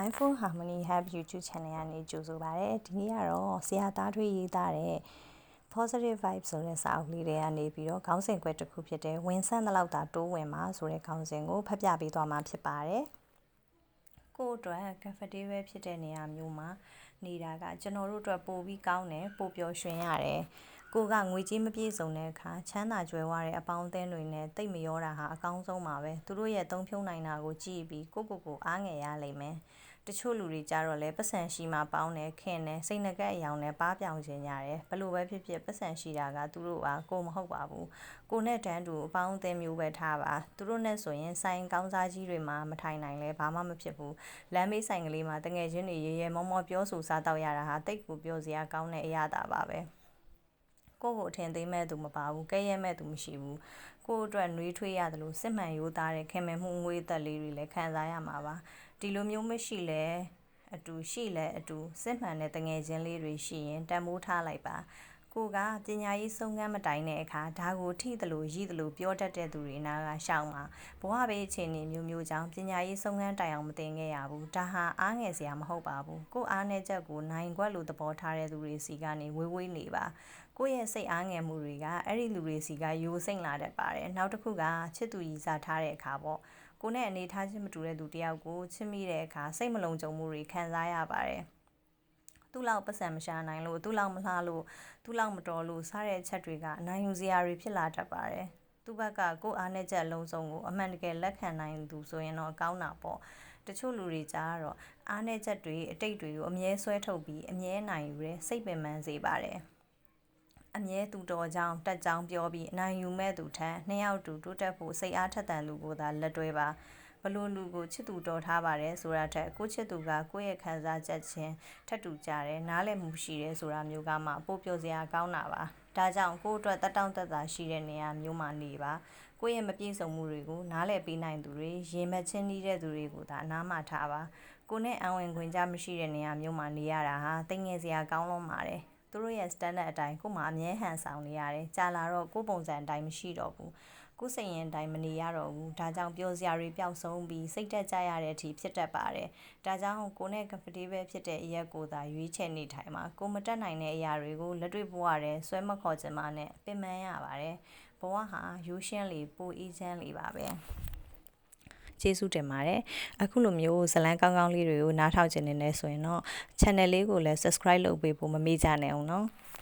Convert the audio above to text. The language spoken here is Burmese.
Mindful Harmony Hub YouTube channel ကနေကြိုဆိုပါရစေ။ဒီနေ့ကတော့ဆရာသားထွေးရေးသားတဲ့ Positive Vibes ဆိုတဲ့စာအုပ်လေးတွေကနေပြီးတော့ခေါင်းစဉ်ခွဲတစ်ခုဖြစ်တဲ့ဝင်ဆန့်တဲ့လောက်သာတိုးဝင်မှာဆိုတဲ့ခေါင်းစဉ်ကိုဖတ်ပြပေးသွားမှာဖြစ်ပါတယ်။ကိုယ့်အတွက် comfortable ဖြစ်တဲ့နေရာမျိုးမှာနေတာကကျွန်တော်တို့အတွက်ပိုပြီးကောင်းတယ်ပိုပျော်ရွှင်ရတယ်။ကိုကငွေကြေးမပြည့်စုံတဲ့အခါချမ်းသာကြွယ်ဝတဲ့အပေါင်းအသင်းတွေနဲ့တိတ်မရောတာဟာအကောင်းဆုံးပါပဲသူတို့ရဲ့သုံးဖြုံနိုင်တာကိုကြည့်ပြီးကိုအားငယ်ရလိမ့်မယ်တချို့လူတွေကြတော့လဲပတ်စံရှိမှပေါင်းတယ်ခင်တယ်စိတ်နှကက်အယောင်နဲ့ပါးပြောင်ခြင်းရတယ်ဘလို့ပဲဖြစ်ဖြစ်ပတ်စံရှိတာကသူတို့ပါကိုမဟုတ်ပါဘူးကိုနဲ့တန်းတူအပေါင်းအသင်းမျိုးပဲထားပါသူတို့နဲ့ဆိုရင်ဆိုင်ကောင်းစားကြီးတွေမှာမထိုင်နိုင်လဲဘာမှမဖြစ်ဘူးလမ်းမေးဆိုင်ကလေးမှာတငယ်ချင်းတွေရေရေမောမောပြောဆိုစားတော့ရတာဟာတိတ်ကိုပြောစရာကောင်းတဲ့အရာတာပါပဲကိုထင်သေးမဲ့သူမပါဘူးကဲရဲမဲ့သူမရှိဘူးကိုအတွက်နှွေးထွေးရတယ်လို့စစ်မှန်ရိုးသားတဲ့ခင်မင်မှုငွေသက်လေးတွေလည်းခံစားရမှာပါဒီလိုမျိုးမရှိလဲအတူရှိလဲအတူစစ်မှန်တဲ့တငယ်ချင်းလေးတွေရှိရင်တန်ဖိုးထားလိုက်ပါကိုကပညာရေးဆုံးခန်းမတိုင်တဲ့အခါဒါကိုထိသလိုရည်သလိုပြောတတ်တဲ့သူတွေနာကရှောင်းမှာဘဝဘေးအခြေအနေမျိုးကြောင့်ပညာရေးဆုံးခန်းတိုင်အောင်မတင်ခဲ့ရဘူးဒါဟာအားငယ်စရာမဟုတ်ပါဘူးကိုအားနဲ့ချက်ကိုနိုင်ခွက်လိုသဘောထားတဲ့သူတွေစီကနေဝေးနေပါကိုယ့်ရဲ့စိတ်အားငယ်မှုတွေကအဲ့ဒီလူတွေစီကယိုစိမ့်လာတတ်ပါတယ်နောက်တစ်ခုကချစ်သူရည်စားထားတဲ့အခါပေါ့ကိုနဲ့အနေထားချင်းမတူတဲ့သူတယောက်ကိုချစ်မိတဲ့အခါစိတ်မလုံခြုံမှုတွေခံစားရပါတယ်သူ့လောက်ပတ်စံမရှာနိုင်လို့သူ့လောက်မလှလို့သူ့လောက်မတော်လို့စားတဲ့အချက်တွေကအနိုင်ယူစရာတွေဖြစ်လာတတ်ပါတယ်သူ့ဘက်ကကိုအားနဲ့ချက်အလုံးစုံကိုအမှန်တကယ်လက်ခံနိုင်သူဆိုရင်တော့ကောင်းတာပေါ့တချို့လူတွေကြားတော့အားနဲ့ချက်တွေအတိတ်တွေကိုအမြဲဆွဲထုတ်ပြီးအမြဲနိုင်ယူတဲ့စိတ်ပင်ပန်းစေပါတယ်အမြဲသူတော်ကြောင်းတက်ကြောင်းပြောပြီးအနိုင်ယူမဲ့သူထက်နှစ်ယောက်တူတိုးတက်ဖို့စိတ်အားထက်သန်လူကိုသာလက်တွဲပါဘလို့လူကိုချစ်သူတော်ထားပါတယ်ဆိုတာထက်ကိုချစ်သူကကိုယ့်ရဲ့ခံစားချက်ချင်းထပ်တူကြတယ်နားလည်မှုရှိတယ်ဆိုတာမျိုးကမှပိုပြောစရာကောင်းတာပါဒါကြောင့်ကိုယ့်အတွက်တက်တောင့်တက်တာရှိတဲ့နေရာမျိုးမှာနေပါကိုယ့်ရဲ့မပြည့်စုံမှုတွေကိုနားလည်ပေးနိုင်သူတွေရင်မချင်းနှီးတဲ့သူတွေကိုသာအနားမှာထားပါကိုနဲ့အဝင်ခွင့်ကြမရှိတဲ့နေရာမျိုးမှာနေရတာဟာတိတ်ငယ်စရာကောင်းလုံးပါတယ်သူတို့ရဲ့ standard အတိုင်းကိုမှအမြဲဟန်ဆောင်နေရတယ်ကြာလာတော့ကိုပုံစံအတိုင်းမရှိတော့ဘူးကိုစိတ်ရင်အတိုင်းမနေရတော့ဘူးဒါကြောင့်ပြောစရာတွေပျောက်ဆုံးပြီးစိတ်တက်ကြရတဲ့အထိဖြစ်တတ်ပါတယ်ဒါကြောင့်ကိုနဲ့ comfortable ဖြစ်တဲ့အရက်ကိုသာရွေးချယ်နေထိုင်မှာကိုမတက်နိုင်တဲ့အရာတွေကိုလက်တွေ့ဘဝရဲဆွဲမခေါ်ချင်မှနဲ့ပင်ပန်းရပါတယ်ဘဝဟာရိုးရှင်းလေပိုအေးချမ်းလေပါပဲကျေးဇူးတင်ပါတယ်အခုလိုမျိုးဇလန်းကောင်းကောင်းလေးတွေကိုနားထောင်ချင်နေဆိုရင်တော့ channel လေးကိုလည်း subscribe လုပ်ပေးဖို့မမေ့ကြနဲ့အောင်နော်